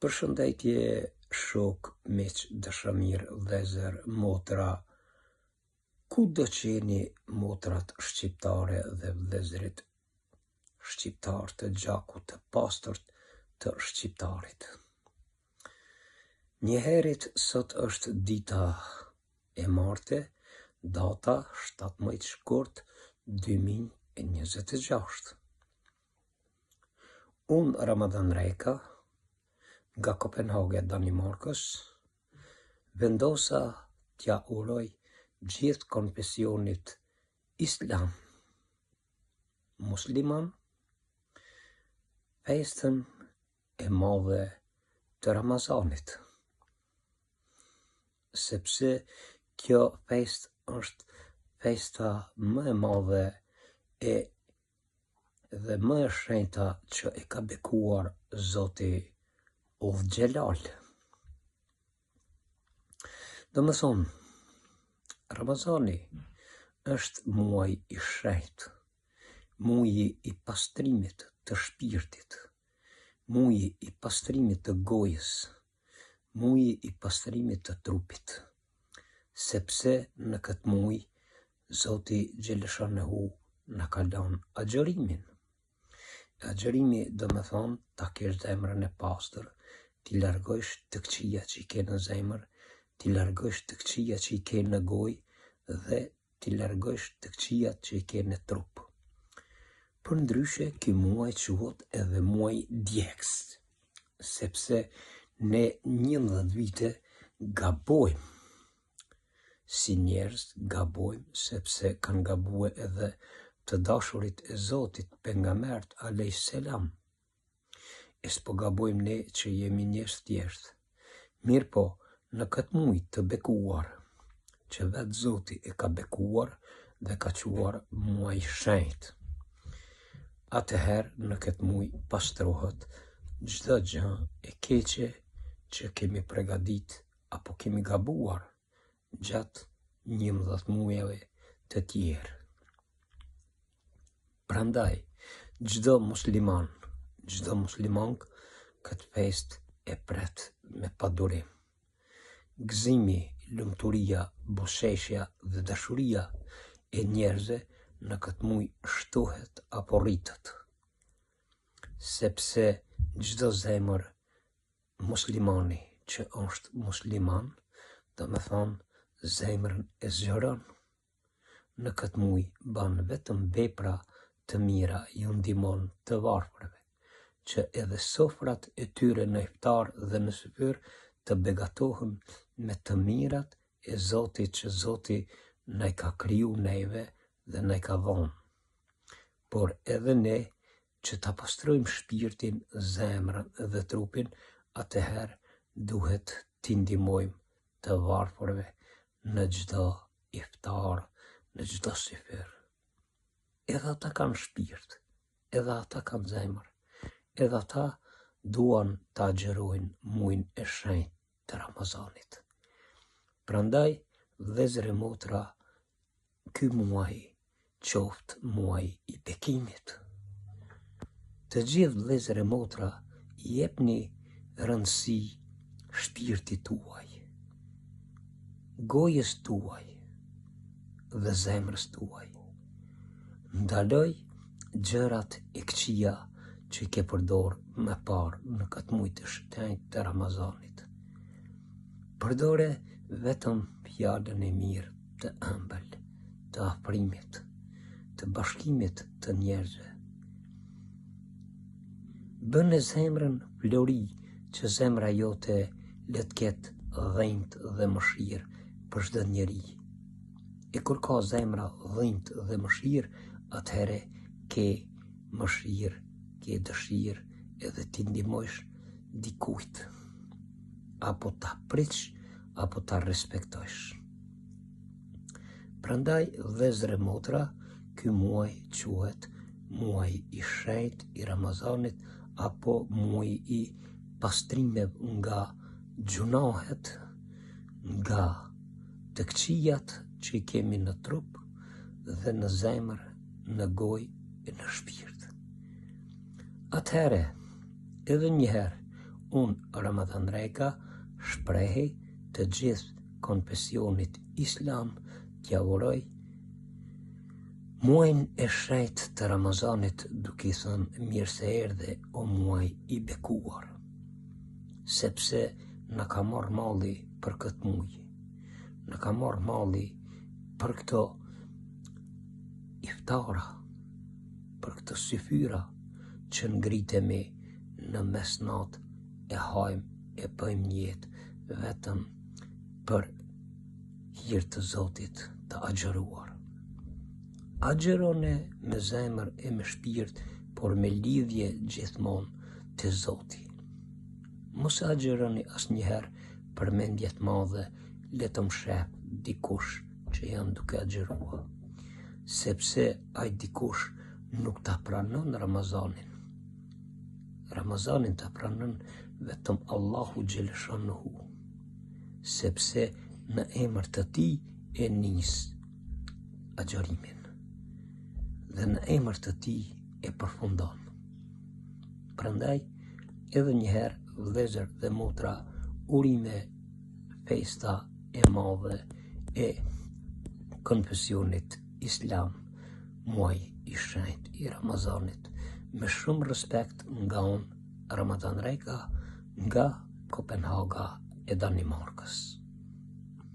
Përshëndetje shok, miq, dashamir, vëllezër, motra, ku do qeni motrat shqiptare dhe vëllezërit shqiptar të gjakut të pastërt të shqiptarit. Njëherit sot është dita e martë, data 17 shkurt 2026. Unë Ramadan Reka, nga Kopenhagen, Danimarkës, vendosa t'ja uroj gjithë konfesionit islam musliman festën e madhe të Ramazanit, sepse kjo fest është festa më e madhe dhe më e shenjta që e ka bekuar Zoti Ul Xhelal. Do më thonë, Ramazani është muaj i shenjtë, muaji i pastrimit të shpirtit, muaji i pastrimit të gojës, muaji i pastrimit të trupit, sepse në këtë muaj Zoti Xheleshanehu na ka lënë agjërimin. Agjërimi do më thonë ta kesh zemrën e pastër, t'i largosh të këqija që i ke në zemër, t'i largosh të këqija që i ke në gojë dhe t'i largosh të këqijat që i ke në trup. Për ndryshe, ky muaj quhet edhe muaj djegës, sepse ne 11 vite gabojmë. Si njerëz gabojmë sepse kanë gabue edhe të dashurit e Zotit, pejgambert alayhis salam. E s'po gabojmë ne që jemi njerëz thjeshtë. Mirë po, në këtë muaj të bekuar, që vetë Zoti e ka bekuar dhe ka quar muaj shenjtë, atëherë në këtë muaj pastrohet çdo gjë e keqe që kemi përgatit apo kemi gabuar gjatë 11 muajve të tjerë. Prandaj, çdo musliman, çdo muslimank këtë fest e pret me padurim. Gëzimi, lumturia, buzëqeshja dhe dashuria e njerëzve në këtë muaj shtohet apo rritet, sepse çdo zemër muslimani që është musliman, do me thonë zemrën e zgjeron. Në këtë muaj ban vetëm vepra të mira, ju ndihmon të varfërve, që edhe sofrat e tyre në iftar dhe në syfyr të begatohen me të mirat e Zotit që Zoti na i ka kriju neve dhe na i ka dhënë. Por edhe ne që ta pastrojmë shpirtin, zemrën dhe trupin, atëherë duhet t'i ndihmojmë të varfërve në çdo iftar, në çdo syfyr. Edhe ata kanë shpirt, edhe ata kanë zemër, edhe ata duan ta agjerojnë muajin e shenjtë të Ramazanit. Prandaj, vëllezër e motra, ky muaj qoftë muaj i bekimit. Të gjithë vëllezër e motra, jepni rëndësi shpirtit tuaj, gojës tuaj dhe zemrës tuaj. Ndaloj gjërat e këqija që i ke përdor më parë në këtë muaj të shenjtë të Ramazanit. Përdore vetëm fjalën e mirë të ëmbël, të afrimit, të bashkimit të njerëzve. Bëne zemrën flori që zemra jote le të ketë dhënjë dhe mëshirë për çdo njeri. E kur ka zemra dhënjë dhe mëshirë, atëherë ke mëshirë, ke dëshirë edhe t'i ndihmosh dikujt, apo ta pritsh, apo ta respektosh. Prandaj, vëllezër e motra, ky muaj quhet muaj i shenjtë i Ramazanit, apo muaj i pastrimeve nga gjunahet, nga të këqijat që i kemi në trup dhe në zemër, në gojë e në shpirt. Atëherë, edhe njëherë, unë Ramazan Reka shprehi të gjithë konfesionit islam t'ja uroj muajin e shenjtë të Ramazanit, duke i thënë mirë se erdhe o muaj i bekuar, sepse na ka marrë malli për këtë muaj, na ka marrë malli për këto iftara, për këtë syfyra që ngritemi në mesnat e hajmë e bëjmë një jetë vetëm për hir të Zotit të agjëruar. Agjërone me zemër e me shpirt, por me lidhje gjithmonë të Zoti. Mos agjëroni asnjëherë për mendje të madhe, le të mshep dikush që janë duke agjëruar, sepse ai dikush nuk ta pranon Ramazanin. Ramazanin ta pranon vetëm Allahu Gjeleshanuhu, sepse në emër të tij e nis agjërimin dhe në emër të tij e përfundon. Prandaj, edhe njëherë, vëllezër dhe motra, urime festa e madhe e konfesionit islam, muaj i shenjtë i Ramazanit, me shumë respekt nga unë, Ramazan Reka, nga Kopenhaga e Danimarkës.